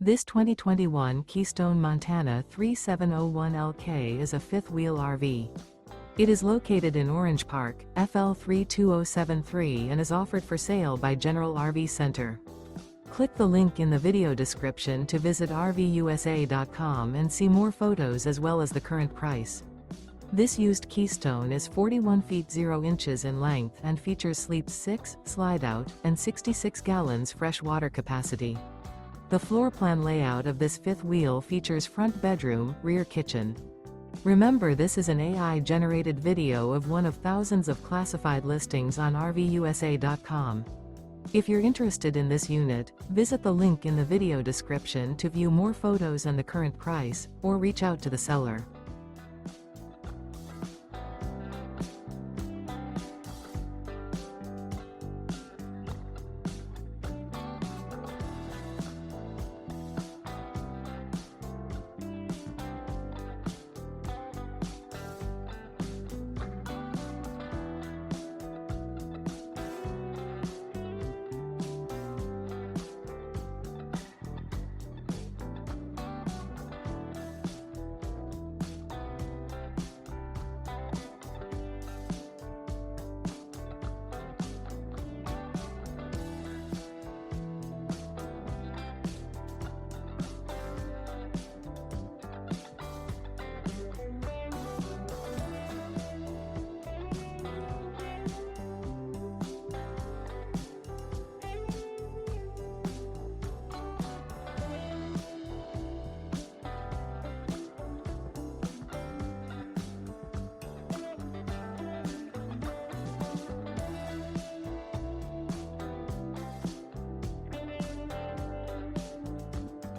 This 2021 Keystone Montana 3701LK is a fifth-wheel RV. It is located in Orange Park, FL 32073 and is offered for sale by General RV Center. Click the link in the video description to visit RVUSA.com and see more photos as well as the current price. This used Keystone is 41 feet 0 inches in length and features sleeps 6, slide-out, and 66 gallons fresh water capacity. The floor plan layout of this fifth wheel features front bedroom, rear kitchen. Remember, this is an AI-generated video of one of thousands of classified listings on RVUSA.com. If you're interested in this unit, visit the link in the video description to view more photos and the current price, or reach out to the seller.